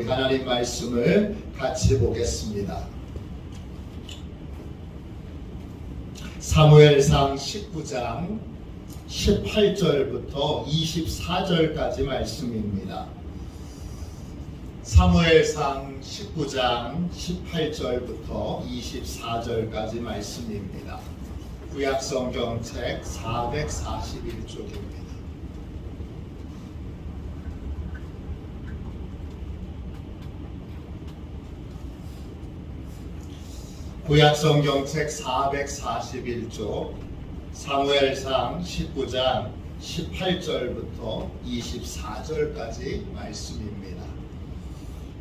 우리 하나님 말씀을 같이 보겠습니다. 사무엘상 19장 18절부터 24절까지 말씀입니다. 사무엘상 19장 18절부터 24절까지 말씀입니다. 구약성경책 441쪽입니다. 구약성경책 441쪽 사무엘상 19장 18절부터 24절까지 말씀입니다.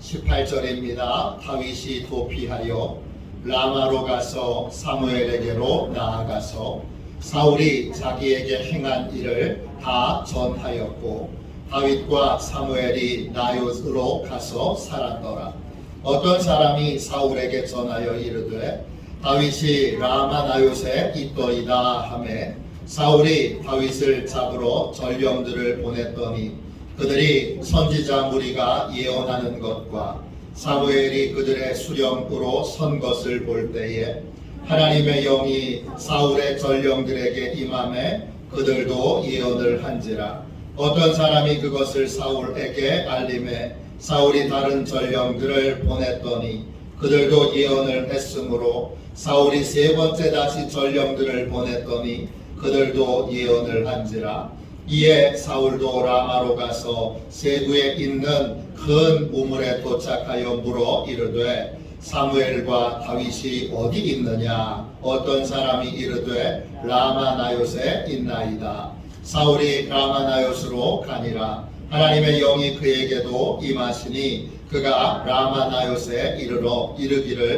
18절입니다. 다윗이 도피하여 라마로 가서 사무엘에게로 나아가서 사울이 자기에게 행한 일을 다 전하였고 다윗과 사무엘이 나요스로 가서 살았더라. 어떤 사람이 사울에게 전하여 이르되 다윗이 라마 나요스에 있더이다 하매 사울이 다윗을 잡으러 전령들을 보냈더니 그들이 선지자 무리가 예언하는 것과 사무엘이 그들의 수령으로 선 것을 볼 때에 하나님의 영이 사울의 전령들에게 임하매 그들도 예언을 한지라. 어떤 사람이 그것을 사울에게 알림해 사울이 다른 전령들을 보냈더니 그들도 예언을 했으므로 사울이 세 번째 다시 전령들을 보냈더니 그들도 예언을 한지라. 이에 사울도 라마로 가서 세구에 있는 큰 우물에 도착하여 물어 이르되 사무엘과 다윗이 어디 있느냐? 어떤 사람이 이르되 라마 나요스에 있나이다. 사울이 라마 나요스로 가니라. 하나님의 영이 그에게도 임하시니 그가 라마 나요스에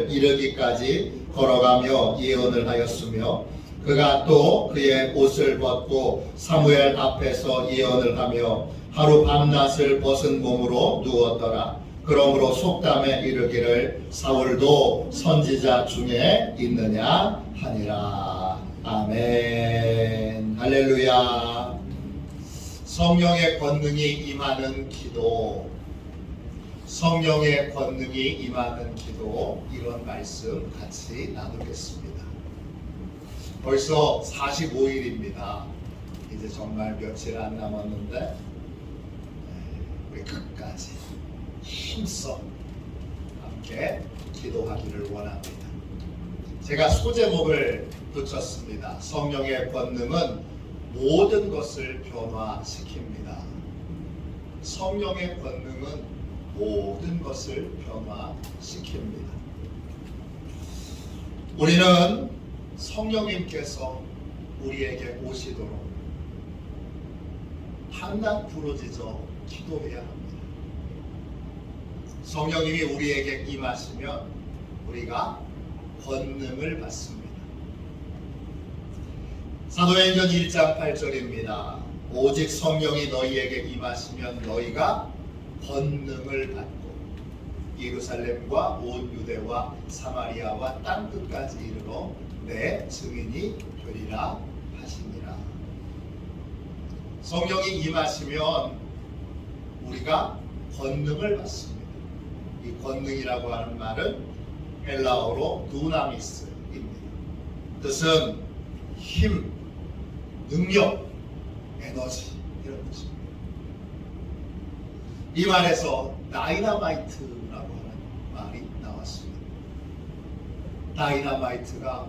이르기까지 걸어가며 예언을 하였으며 그가 또 그의 옷을 벗고 사무엘 앞에서 예언을 하며 하루 밤낮을 벗은 몸으로 누웠더라. 그러므로 속담에 이르기를 사울도 선지자 중에 있느냐 하니라. 아멘. 할렐루야. 성령의 권능이 임하는 기도, 성령의 권능이 임하는 기도, 이런 말씀 같이 나누겠습니다. 벌써 45일입니다. 이제 정말 며칠 안 남았는데 우리 끝까지 힘써 함께 기도하기를 원합니다. 제가 소제목을 붙였습니다. 성령의 권능은 모든 것을 변화시킵니다. 성령의 권능은 모든 것을 변화시킵니다. 우리는 성령님께서 우리에게 오시도록 한낱 부르짖어 기도해야 합니다. 성령님이 우리에게 임하시면 우리가 권능을 받습니다. 사도행전 1장 8절입니다. 오직 성령이 너희에게 임하시면 너희가 권능을 받고 예루살렘과 온 유대와 사마리아와 땅끝까지 이르러 내 증인이 되리라 하시니라. 성령이 임하시면 우리가 권능을 받습니다. 이 권능이라고 하는 말은 헬라어로 두나미스입니다. 뜻은 힘, 능력, 에너지, 이런 뜻입니다. 이 말에서 다이너마이트라고 하는 말이 나왔습니다. 다이너마이트가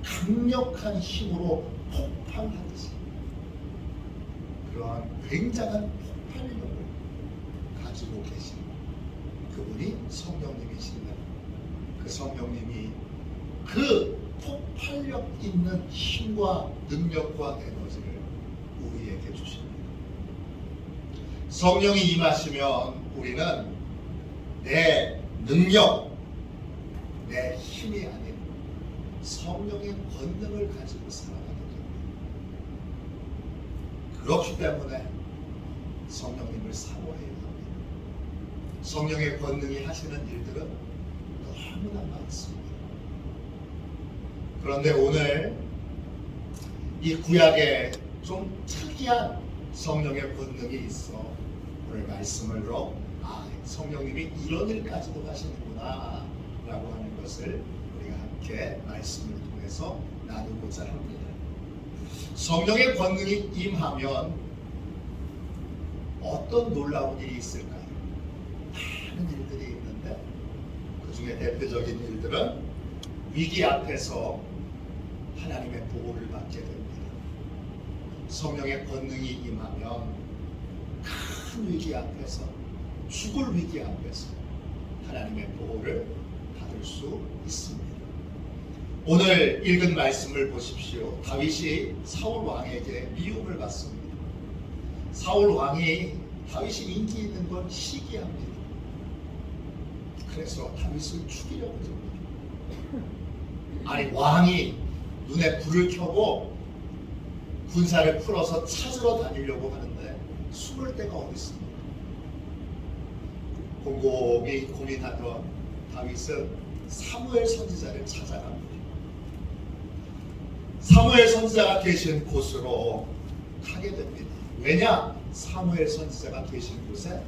강력한 힘으로 폭발하듯이 그러한 굉장한 폭발력을 가지고 계신 그분이 성령님이신데 그 성령님이 그 폭발력 있는 힘과 능력과 에너지를 우리에게 주십니다. 성령이 임하시면 우리는 내 능력, 내 힘이 아닌 성령의 권능을 가지고 살아가게 됩니다. 그렇기 때문에 성령님을 사모해야 합니다. 성령의 권능이 하시는 일들은 너무나 많습니다. 그런데 오늘 이 구약에 좀 특이한 성령의 권능이 있어 오늘 말씀으로 성령님이 이런 일까지도 하시는구나 라고 하는 것을 우리가 함께 말씀을 통해서 나누고자 합니다. 성령의 권능이 임하면 어떤 놀라운 일이 있을까요? 많은 일들이 있는데 그 중에 대표적인 일들은 위기 앞에서 하나님의 보호를 받게 됩니다. 성령의 권능이 임하면 큰 위기 앞에서, 죽을 위기 앞에서 하나님의 보호를 받을 수 있습니다. 오늘 읽은 말씀을 보십시오. 다윗이 사울 왕에게 미움을 받습니다. 사울 왕이 다윗이 인기 있는 걸 시기합니다. 그래서 다윗을 죽이려고 합니다. 아니, 왕이 눈에 불을 켜고 군사를 풀어서 찾으러 다니려고 하는데 숨을 데가 어디 있습니까? 곰곰이 고민하던 다윗은 사무엘 선지자를 찾아갑니다. 사무엘 선지자가 계신 곳으로 가게 됩니다. 왜냐? 사무엘 선지자가 계신 곳에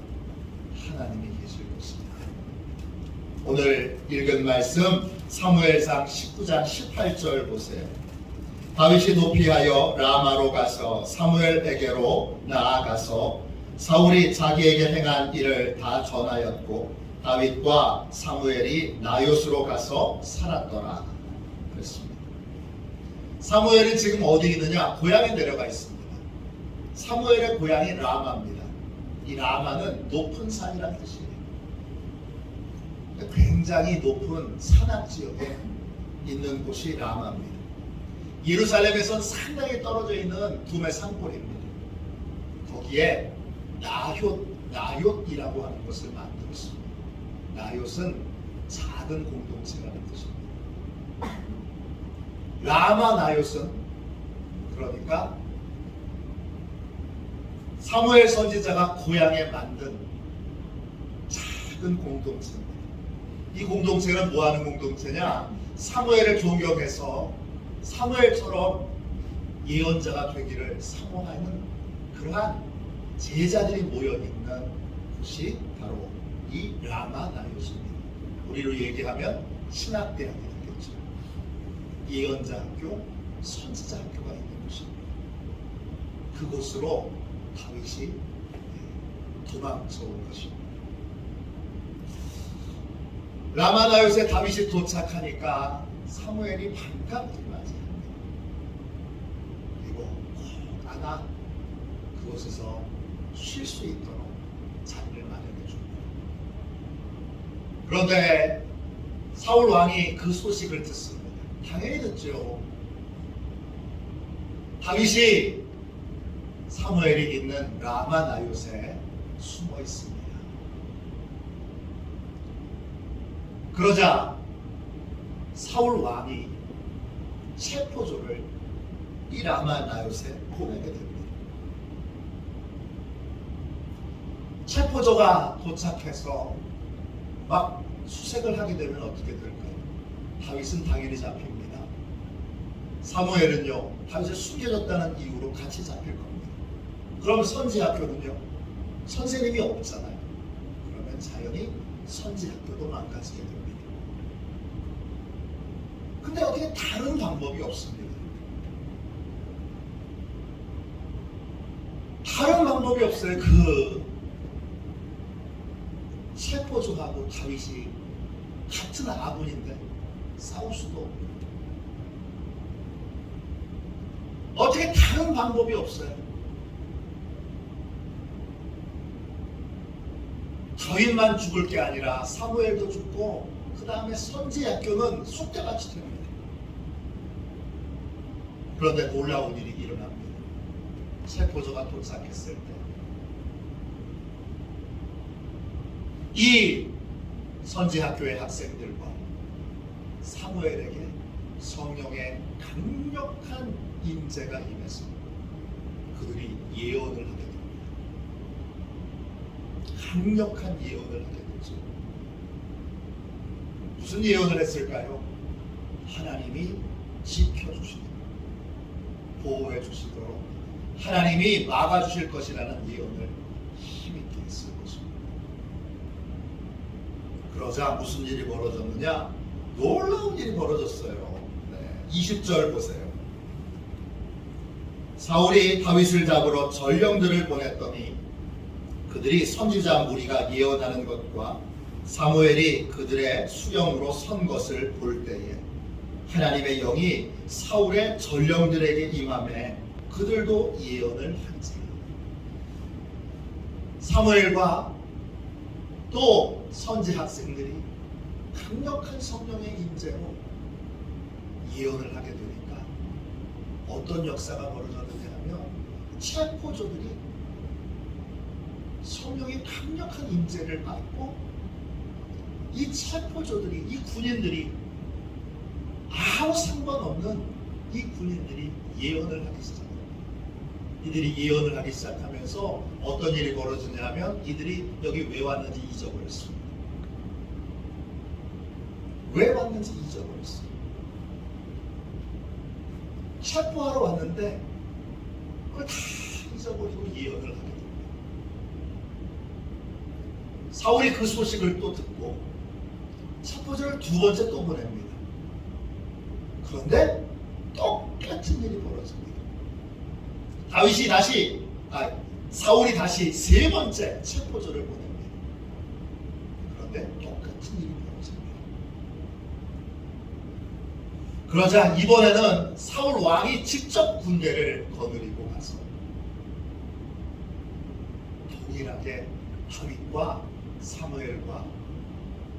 하나님이 계실 곳입니다. 오늘 읽은 말씀 사무엘상 19장 18절 보세요. 다윗이 높이하여 라마로 가서 사무엘에게로 나아가서 사울이 자기에게 행한 일을 다 전하였고 다윗과 사무엘이 나요스로 가서 살았더라. 그랬습니다. 사무엘이 지금 어디 있느냐? 고향에 내려가 있습니다. 사무엘의 고향이 라마입니다. 이 라마는 높은 산이라는 뜻이에요. 굉장히 높은 산악지역에 있는 곳이 라마입니다. 예루살렘에선 상당히 떨어져 있는 두메 산골입니다. 거기에 나얏이라고 하는 것을 만들었습니다. 나얏은 작은 공동체라는 뜻입니다. 라마 나얏은 그러니까 사무엘 선지자가 고향에 만든 작은 공동체입니다. 이 공동체는 뭐 하는 공동체냐? 사무엘을 존경해서 사무엘처럼 예언자가 되기를 사모하는 그러한 제자들이 모여있는 곳이 바로 이 라마 나요스입니다. 우리로 얘기하면 신학대학이 되겠죠. 예언자 학교, 선지자 학교가 있는 곳입니다. 그곳으로 다윗이 도망쳐 온 것입니다. 라마 나요스에 다윗이 도착하니까 사무엘이 반갑게 맞이합니다. 그리고 꼭 안아 그곳에서 쉴 수 있도록 자리를 마련해 줍니다. 그런데 사울 왕이 그 소식을 듣습니다. 당연히 듣죠. 다윗이 사무엘이 있는 라마 나요스에 숨어 있습니다. 그러자 사울 왕이 체포조를 이 라마 나요스에 보내게 됩니다. 체포조가 도착해서 막 수색을 하게 되면 어떻게 될까요? 다윗은 당연히 잡힙니다. 사무엘은요, 다윗을 숨겨졌다는 이유로 같이 잡힐 겁니다. 그럼 선지학교는요, 선생님이 없잖아요. 그러면 자연히 선지학교도 망가지게 됩니다. 근데 어떻게 다른 방법이 없습니다. 다른 방법이 없어요. 그 체포조하고 다윗이 같은 아군인데 싸울 수도 없고 어떻게 다른 방법이 없어요. 다윗만 죽을 게 아니라 사무엘도 죽고 그 다음에 선지학교는 쑥대밭이 됩니다. 그런데 놀라운 일이 일어납니다. 체포조가 도착했을 때 이 선지학교의 학생들과 사무엘에게 성령의 강력한 임재가 임해서 그들이 예언을 하게 됩니다. 강력한 예언을 하게 되죠. 무슨 예언을 했을까요? 하나님이 지켜주시도록, 보호해 주시도록 하나님이 막아주실 것이라는 예언을 힘있게 했을 것입니다. 그러자 무슨 일이 벌어졌느냐? 놀라운 일이 벌어졌어요. 20절 보세요. 사울이 다윗을 잡으러 전령들을 보냈더니 그들이 선지자 무리가 예언하는 것과 사무엘이 그들의 수령으로 선 것을 볼 때에 하나님의 영이 사울의 전령들에게 임하매 그들도 예언을 한지. 사무엘과 또 선지 학생들이 강력한 성령의 임재로 예언을 하게 되니까 어떤 역사가 벌어졌느냐 하면 체포조들이 성령의 강력한 임재를 받고 이 체포조들이, 이 군인들이, 아무 상관없는 이 군인들이 예언을 하기 시작합니다. 이들이 예언을 하기 시작하면서 어떤 일이 벌어지냐 하면 이들이 여기 왜 왔는지 잊어버렸습니다. 왜 왔는지 잊어버렸어요. 체포하러 왔는데 그걸 다 잊어버리고 예언을 하게 됩니다. 사울이 그 소식을 또 듣고 체포자를 두 번째 또 보냅니다. 그런데 똑같은 일이 벌어집니다. 사울이 다시 세 번째 체포자를 보냅니다. 그런데 똑같은 일이 벌어집니다. 그러자 이번에는 사울 왕이 직접 군대를 거느리고 가서 동일하게 다윗과 사무엘과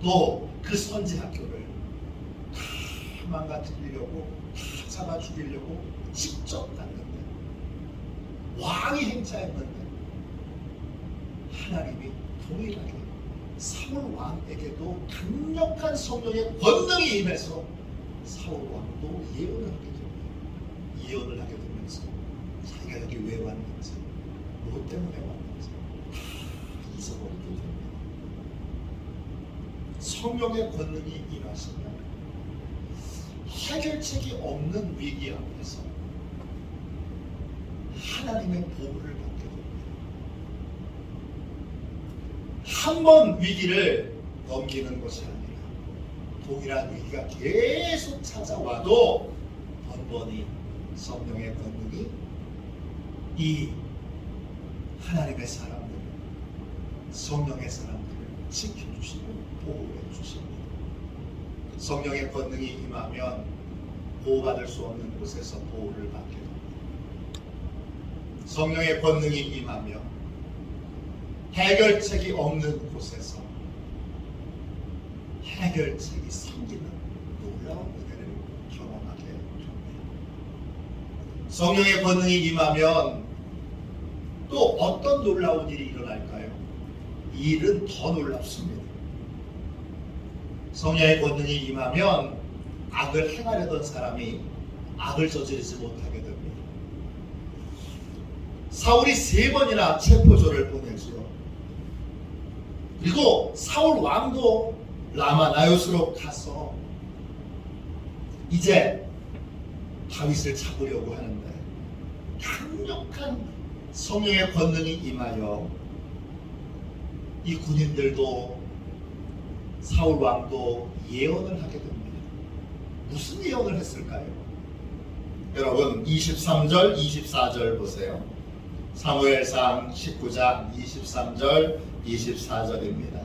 또 그 선지 학교를 다 망가뜨리려고, 다 잡아 죽이려고 직접 갔는데, 왕이 행차했는데 하나님이 동일하게 사울 왕에게도 강력한 성령의 권능이 임해서 사울 왕도 예언을 하게 됩니다. 예언을 하게 되면서 자기가 여기 왜 왔는지, 뭐 때문에 왔는지 다 잊어버리게 됩니다. 성령의 권능이 임하시면 해결책이 없는 위기 앞에서 하나님의 보호를 받게 됩니다. 한 번 위기를 넘기는 것이 아니라 동일한 위기가 계속 찾아와도 번번이 성령의 권능이 이 하나님의 사람들, 성령의 사람들을 지켜주시고 보호해 주십니다. 성령의 권능이 임하면 보호받을 수 없는 곳에서 보호를 받게 됩니다. 성령의 권능이 임하며 해결책이 없는 곳에서 해결책이 생기는 놀라운 은혜를 경험하게 됩니다. 성령의 권능이 임하면 또 어떤 놀라운 일이 일어날까요? 이 일은 더 놀랍습니다. 성령의 권능이 임하면 악을 행하려던 사람이 악을 저지르지 못하게 됩니다. 사울이 3번이나 체포조를 보내죠. 그리고 사울 왕도 라마 나요스로 가서 이제 다윗을 잡으려고 하는데 강력한 성령의 권능이 임하여 이 군인들도 사울 왕도 예언을 하게 됩니다. 무슨 예언을 했을까요? 여러분 23절, 24절 보세요. 사무엘상 19장 23절, 24절입니다.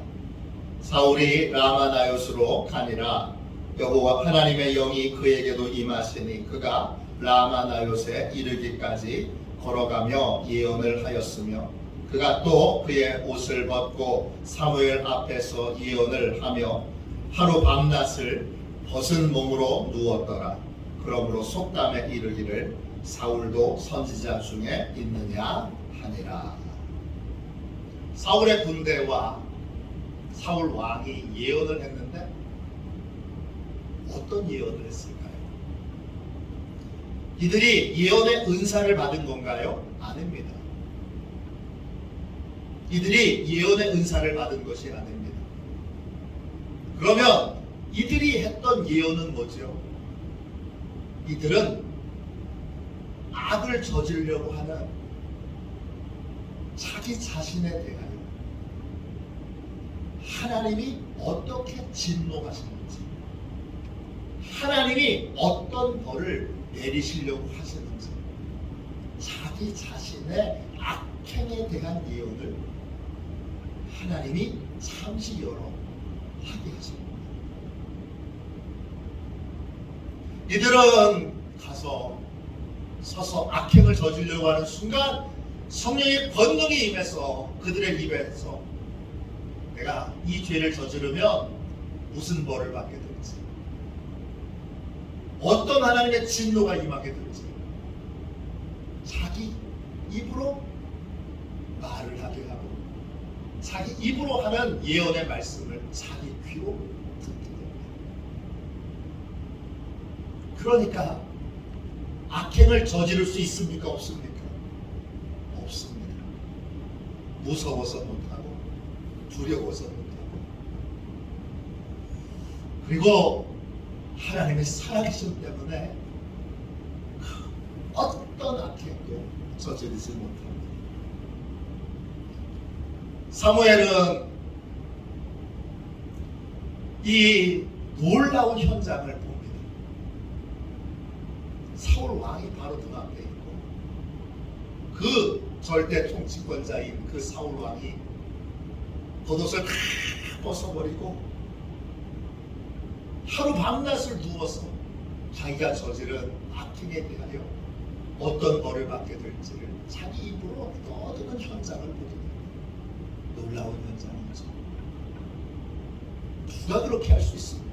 사울이 라마나요스로 가니라. 여호와 하나님의 영이 그에게도 임하시니 그가 라마나요스에 이르기까지 걸어가며 예언을 하였으며 그가 또 그의 옷을 벗고 사무엘 앞에서 예언을 하며 하루 밤낮을 벗은 몸으로 누웠더라. 그러므로 속담에 이르기를 사울도 선지자 중에 있느냐 하니라. 사울의 군대와 사울 왕이 예언을 했는데 어떤 예언을 했을까요? 이들이 예언의 은사를 받은 건가요? 아닙니다. 이들이 예언의 은사를 받은 것이 아닙니다. 그러면 이들이 했던 예언은 뭐죠? 이들은 악을 저지르려고 하는 자기 자신에 대하여 하나님이 어떻게 진노하시는지, 하나님이 어떤 벌을 내리시려고 하시는지, 자기 자신의 악행에 대한 예언을 하나님이 잠시 열어 하게 하십니다. 이들은 가서 서서 악행을 저지르려고 하는 순간 성령의 권능이 임해서 그들의 입에서 내가 이 죄를 저지르면 무슨 벌을 받게 될지, 어떤 하나님의 진노가 임하게 될지 자기 입으로 말을 하게 하고 자기 입으로 하는 예언의 말씀을 자기 귀로 듣게 됩니다. 그러니까 악행을 저지를 수 있습니까? 없습니까? 없습니다. 무서워서 못하고 두려워서 못하고, 그리고 하나님의 살아계심 때문에 어떤 악행도 저지르지 못합니다. 사무엘은 이 놀라운 현장을 봅니다. 사울 왕이 바로 눈앞에 있고 그 절대 통치권자인 그 사울 왕이 겉옷을 다 벗어버리고 하루 밤낮을 누워서 자기가 저지른 악행에 대하여 어떤 벌을 받게 될지를 자기 입으로 떠드는 현장을 보게 됩니다. 놀라운 현장이죠. 누가 그렇게 할 수 있습니까?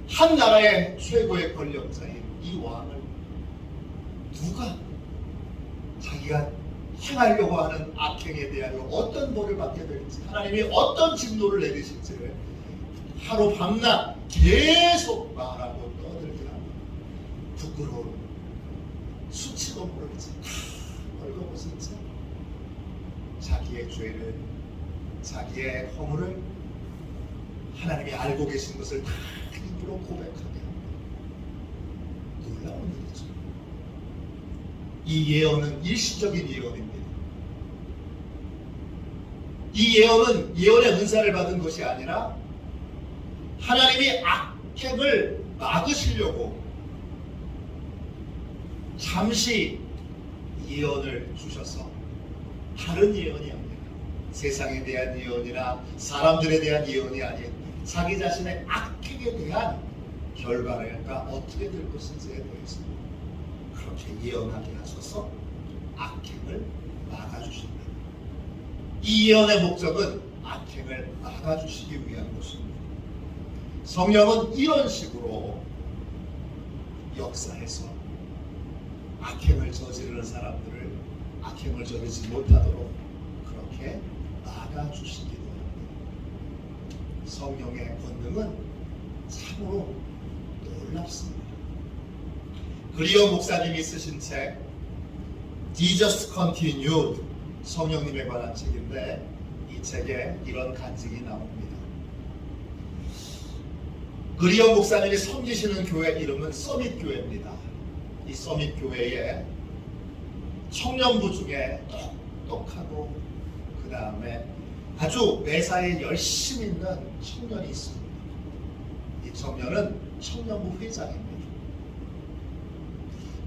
한 나라의 최고의 권력자인 이 왕을 누가 자기가 행하려고 하는 악행에 대하여 어떤 벌을 받게 될지, 하나님이 어떤 진노를 내리실지를 하루 밤낮 계속 말하고 떠들게 하고, 부끄러운 수치도 모르지 다 벌거벗은 채 자기의 죄를, 자기의 허물을 하나님이 알고 계신 것을 다 입으로 고백하게 합니다. 놀라운 일이죠. 이 예언은 일시적인 예언입니다. 이 예언은 예언의 은사를 받은 것이 아니라 하나님이 악행을 막으시려고 잠시 예언을 주셔서, 다른 예언이 아니라 세상에 대한 예언이나 사람들에 대한 예언이 아닌 자기 자신의 악행에 대한 결과가 어떻게 될 것인지에 대해서 그렇게 예언하게 하셔서 악행을 막아주신다. 이 예언의 목적은 악행을 막아주시기 위한 것입니다. 성령은 이런 식으로 역사해서 악행을 저지르는 사람들을 악행을 저지르지 못하도록 그렇게 막아주시기도 합니다. 성령의 권능은 참으로 놀랍습니다. 그리오 목사님이 쓰신 책 Jesus Continued, 성령님에 관한 책인데 이 책에 이런 간증이 나옵니다. 그리오 목사님이 섬기시는 교회 이름은 서밋교회입니다. 이 서밋교회에 청년부 중에 똑똑하고 그 다음에 아주 매사에 열심히 있는 청년이 있습니다. 이 청년은 청년부 회장입니다.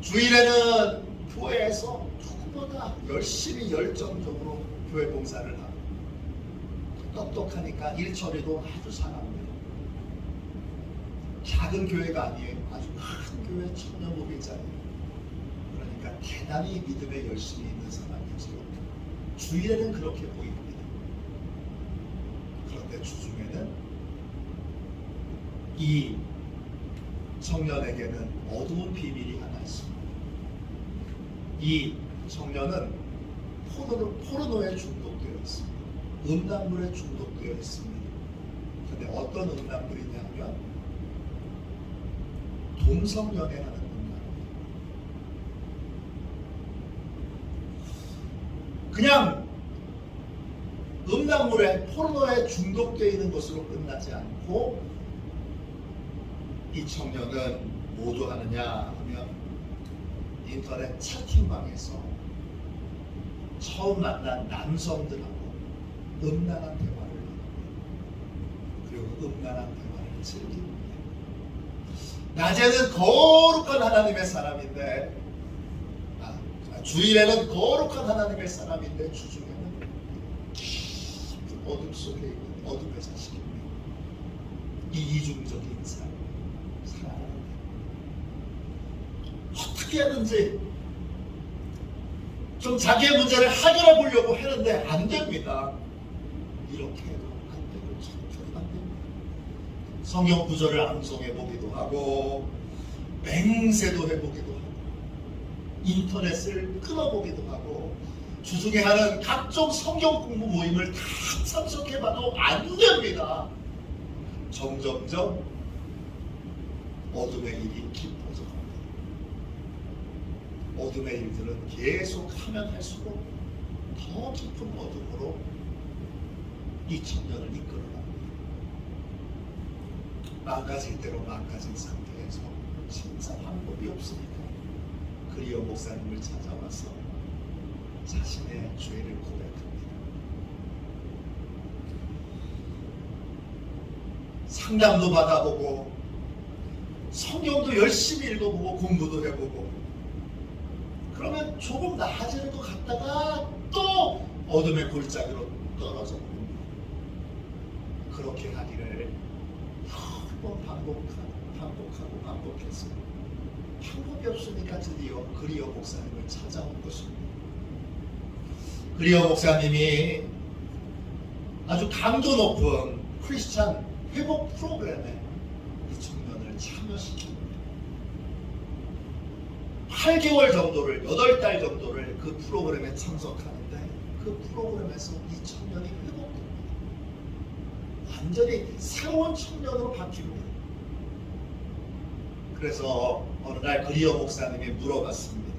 주일에는 교회에서 누구보다 열심히 열정적으로 교회 봉사를 하고, 똑똑하니까 일 처리도 아주 잘합니다. 작은 교회가 아니에요. 아주 큰 교회 청년부 회장이에요. 그러니까 대단히 믿음에 열심히 있는 사람이죠. 주일에는 그렇게 보입니다. 그런데 주중에는 이 청년에게는 어두운 비밀이 하나 있습니다. 이 청년은 포르노에 중독되어 있습니다. 음란물에 중독되어 있습니다. 그런데 어떤 음란물이냐면 동성연애라는 음란물. 그냥 음란물에, 포르노에 중독되어 있는 것으로 끝나지 않고, 이 청년은 뭐도 하느냐 하면 인터넷 채팅방에서 처음 만난 남성들하고 음란한 대화를 합니다. 음란한 대화를 즐깁니다. 낮에는 거룩한 하나님의 사람인데, 주일에는 거룩한 하나님의 사람인데 주중에는 깊은 어둠 속에 있는 어둠의 자식입니다. 이 이중적인 삶 살아갑니다. 어떻게 하든지 좀 자기의 문제를 해결해 보려고 하는데 안 됩니다. 이렇게 해도 안 되고 절대로 안 됩니다. 성경 구절을 암송해 보기도 하고 맹세도 해보기도 하고 인터넷을 끊어보기도 하고 주중에 하는 각종 성경 공부 모임을 다 참석해봐도 안 됩니다. 점점점 어둠의 일이 깊어져 갑니다. 어둠의 일들은 계속 하면 할수록 더 깊은 어둠으로 이 청년을 이끌어갑니다. 망가질 대로 망가진 상태에서 진짜 방법이 없으니까 그리어 목사님을 찾아와서 자신의 죄를 고백합니다. 상담도 받아보고 성경도 열심히 읽어보고 공부도 해보고 그러면 조금 나아지는 것 같다가 또 어둠의 골짜기로 떨어져 봅니다. 그렇게 하기를 여러 번 반복해서 방법이 없으니까 드디어 그리어 목사님을 찾아온 것입니다. 그리어 목사님이 아주 강도 높은 크리스찬 회복 프로그램에 이 청년을 참여시킵니다. 8개월 정도를, 8달 정도를 그 프로그램에 참석하는데 그 프로그램에서 이 청년이 회복됩니다. 완전히 새로운 청년으로 바뀝니다. 그래서 어느 날 그리어 목사님이 물어봤습니다.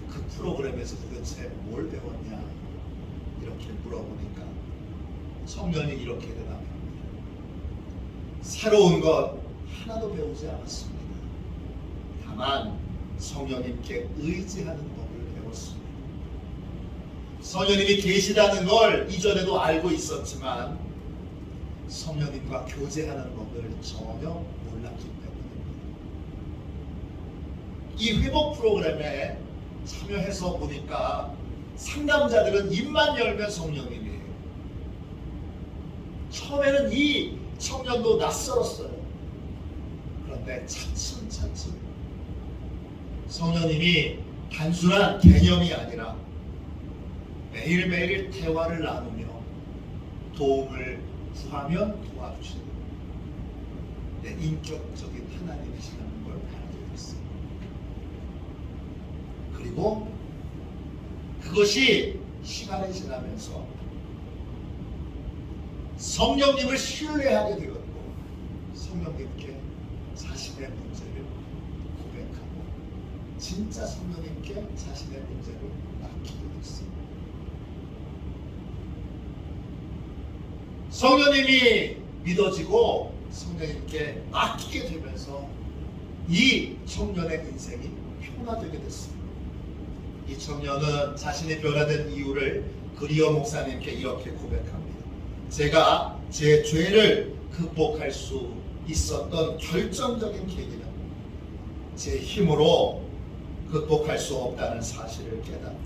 그 프로그램에서 도대체 뭘 배웠냐? 이렇게 물어보니까 청년이 이렇게 대답합니다. 새로운 것 하나도 배우지 않았습니다. 다만 성령님께 의지하는 법을 배웠습니다. 성령님이 계시다는 걸 이전에도 알고 있었지만 성령님과 교제하는 법을 전혀 몰랐기 때문입니다. 이 회복 프로그램에 참여해서 보니까 상담자들은 입만 열면 성령님이에요. 처음에는 이 청년도 낯설었어요. 그런데 차츰차츰 성령님이 단순한 개념이 아니라 매일매일 대화를 나누며 도움을 구하면 도와주시는 내 인격적인 하나님이시라는 걸 알게 됐어요. 그리고 그것이 시간이 지나면서 성령님을 신뢰하게 되었고 성령님께 자신의 문제를 고백하고 진짜 성령님께 자신의 문제를 맡기게 됐습니다. 성령님이 믿어지고 성령님께 맡기게 되면서 이 청년의 인생이 변화되게 됐습니다. 이 청년은 자신이 변화된 이유를 그리어 목사님께 이렇게 고백합니다. 제가 제 죄를 극복할 수 있었던 결정적인 계기는 제 힘으로 극복할 수 없다는 사실을 깨닫고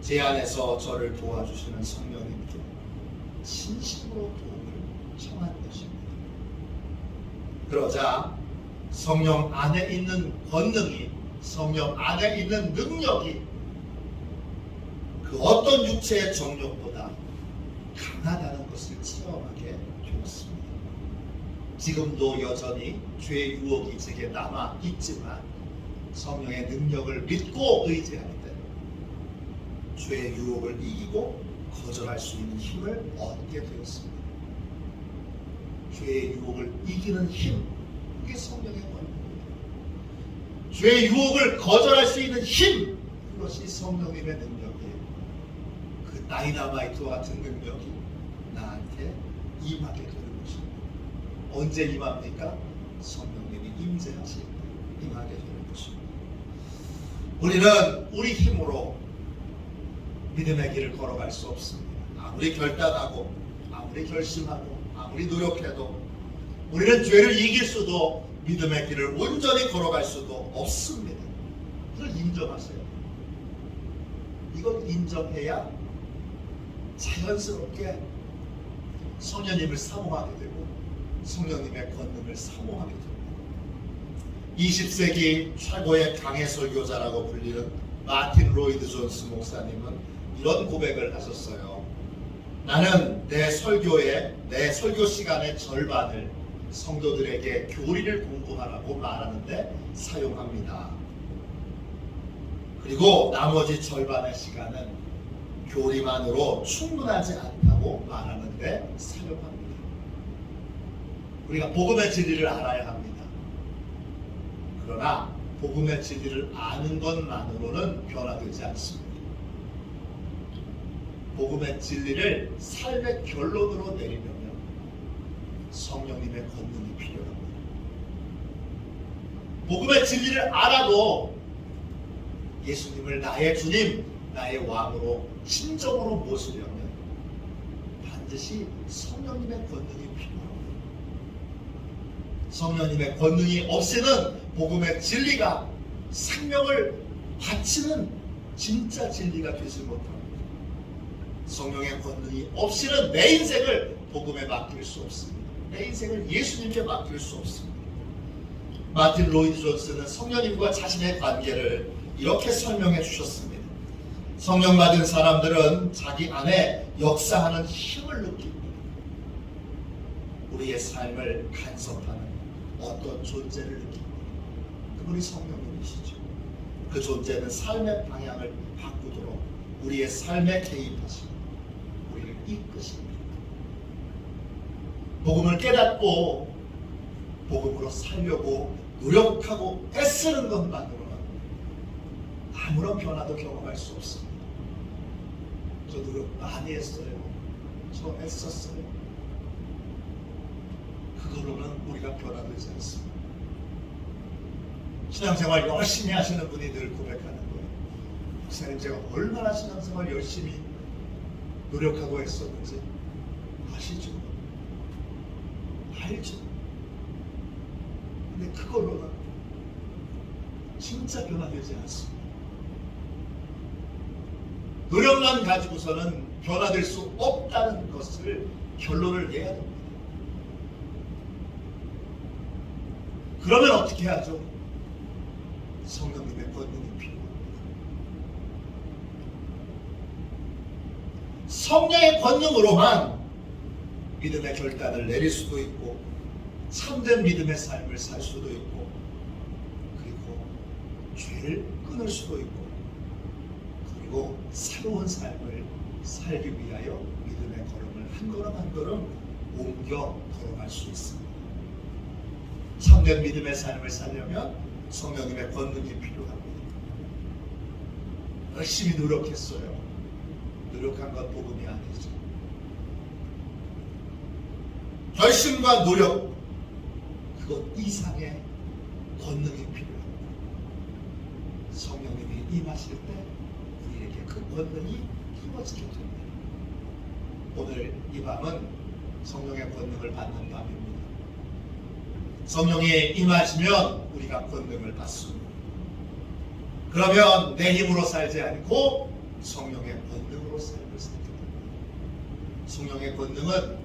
제 안에서 저를 도와주시는 성령님께 진심으로 도움을 청한 것입니다. 그러자 성령 안에 있는 권능이, 성령 안에 있는 능력이 그 어떤 육체의 정욕보다 강하다는 것을 체험하게 되었습니다. 지금도 여전히 죄의 유혹이 제게 남아 있지만 성령의 능력을 믿고 의지할 때 죄의 유혹을 이기고 거절할 수 있는 힘을 얻게 되었습니다. 죄의 유혹을 이기는 힘, 그게 성령의 권능입니다. 죄의 유혹을 거절할 수 있는 힘, 그것이 성령님의 능력이에요. 그 다이나마이트와 같은 능력이 나한테 임하게 되는 것입니다. 언제 임합니까? 성령님이 임재하실 때 임하게 되는 것입니다. 우리는 우리 힘으로 믿음의 길을 걸어갈 수 없습니다. 아무리 결단하고 아무리 결심하고 아무리 노력해도 우리는 죄를 이길 수도 믿음의 길을 온전히 걸어갈 수도 없습니다. 이걸 인정하세요. 이걸 인정해야 자연스럽게 성령님을 사모하게 되고 성령님의 권능을 사모하게 됩니다. 20세기 최고의 강해 설교자라고 불리는 마틴 로이드 존스 목사님은 이런 고백을 하셨어요. 나는 내 설교 시간의 절반을 성도들에게 교리를 공부하라고 말하는데 사용합니다. 그리고 나머지 절반의 시간은 교리만으로 충분하지 않다고 말하는데 사용합니다. 우리가 복음의 진리를 알아야 합니다. 그러나 복음의 진리를 아는 것만으로는 변화되지 않습니다. 복음의 진리를 삶의 결론으로 내리려면 성령님의 권능이 필요합니다. 복음의 진리를 알아도 예수님을 나의 주님, 나의 왕으로 진정으로 모시려면 반드시 성령님의 권능이 필요합니다. 성령님의 권능이 없이는 복음의 진리가 생명을 바치는 진짜 진리가 되지 못합니다. 성령의 권능이 없이는 내 인생을 복음에 맡길 수 없습니다. 내 인생을 예수님께 맡길 수 없습니다. 마틴 로이드 존스는 성령님과 자신의 관계를 이렇게 설명해 주셨습니다. 성령 받은 사람들은 자기 안에 역사하는 힘을 느낍니다. 우리의 삶을 간섭하는 어떤 존재를 느낍니다. 그분이 성령님이시죠. 그 존재는 삶의 방향을 바꾸도록 우리의 삶에 개입하시고 우리를 이끄십니다. 복음을 깨닫고 복음으로 살려고 노력하고 애쓰는 것만으로는 아무런 변화도 경험할 수 없습니다. 저 노력 많이 했어요. 저 애썼어요. 그걸로는 우리가 변화되지 않습니다. 신앙생활 열심히 하시는 분이 늘 고백하는 거예요. 목사님, 제가 얼마나 신앙생활 열심히 노력하고 했었는지 아시죠? 알죠? 근데 그걸로는 진짜 변화되지 않습니다. 노력만 가지고서는 변화될 수 없다는 것을 결론을 내야 됩니다. 그러면 어떻게 하죠? 성령님의 권능이 필요합니다. 성령의 권능으로만 믿음의 결단을 내릴 수도 있고 참된 믿음의 삶을 살 수도 있고 그리고 죄를 끊을 수도 있고 그리고 새로운 삶을 살기 위하여 믿음의 걸음을 한 걸음 한 걸음 옮겨 걸어갈 수 있습니다. 참된 믿음의 삶을 살려면 성령님의 권능이 필요합니다. 열심히 노력했어요. 노력한 건 복음이 아니죠. 결심과 노력, 그것 이상의 권능이 필요합니다. 성령님이 임하실 때 우리에게 그 권능이 힘어지게 됩니다. 오늘 이 밤은 성령의 권능을 받는 밤입니다. 성령이 임하시면 우리가 권능을 받습니다. 그러면 내 힘으로 살지 않고 성령의 권능으로 삶을 살게 됩니다. 성령의 권능은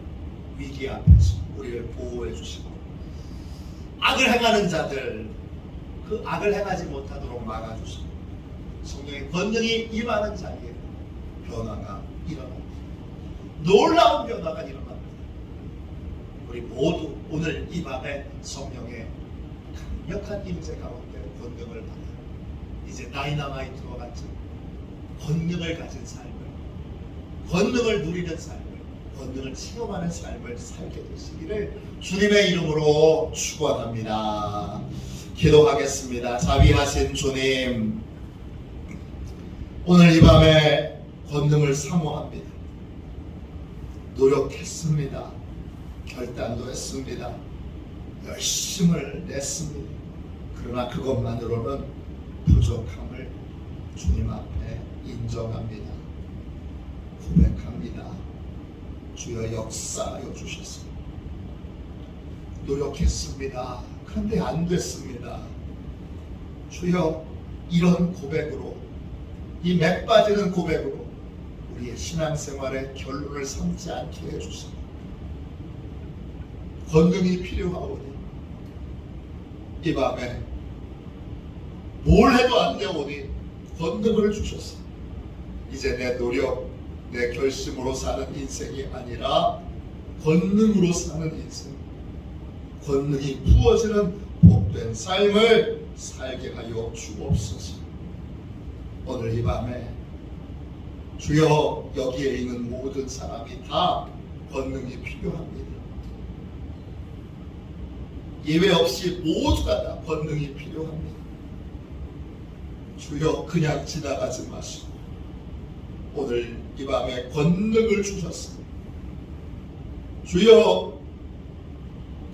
위기 앞에서 우리를 보호해 주시고 악을 행하는 자들 그 악을 행하지 못하도록 막아주시고 성령의 권능이 임하는 자리에 변화가 일어납니다. 놀라운 변화가 일어납니다. 우리 모두 오늘 이 밤에 성령의 강력한 임재 가운데 권능을 받아 이제 다이너마이트와 같은 권능을 가진 삶을, 권능을 누리는 삶을, 권능을 체험하는 삶을 살게 되시기를 주님의 이름으로 축원합니다. 기도하겠습니다. 자비하신 주님, 오늘 이 밤에 권능을 사모합니다. 노력했습니다. 결단도 했습니다. 열심을 냈습니다. 그러나 그것만으로는 부족함을 주님 앞에 인정합니다. 고백합니다. 주여 역사하여 주셨습니다. 노력했습니다. 그런데 안 됐습니다. 주여, 이런 고백으로, 이 맥 빠지는 고백으로 우리의 신앙생활의 결론을 삼지 않게 해주시고 권능이 필요하오니 이 밤에 뭘 해도 안 되오니 권능을 주셔서 이제 내 노력, 내 결심으로 사는 인생이 아니라 권능으로 사는 인생, 권능이 부어지는 복된 삶을 살게 하여 주옵소서. 오늘 이 밤에 주여, 여기에 있는 모든 사람이 다 권능이 필요합니다. 예외 없이 모두가 다 권능이 필요합니다. 주여, 그냥 지나가지 마시고 오늘 이 밤에 권능을 주셨습니다. 주여,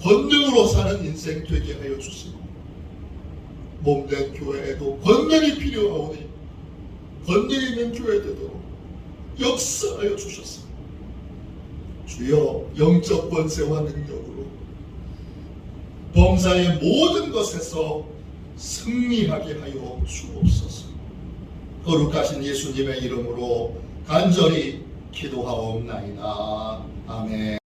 권능으로 사는 인생 되게 하여 주시고 몸된 교회에도 권능이 필요하오니 권능 있는 교회 되도록 역사하여 주셨습니다. 주여, 영적 권세와 능력으로 범사의 모든 것에서 승리하게 하여 주옵소서. 거룩하신 예수님의 이름으로 간절히 기도하옵나이다. 아멘.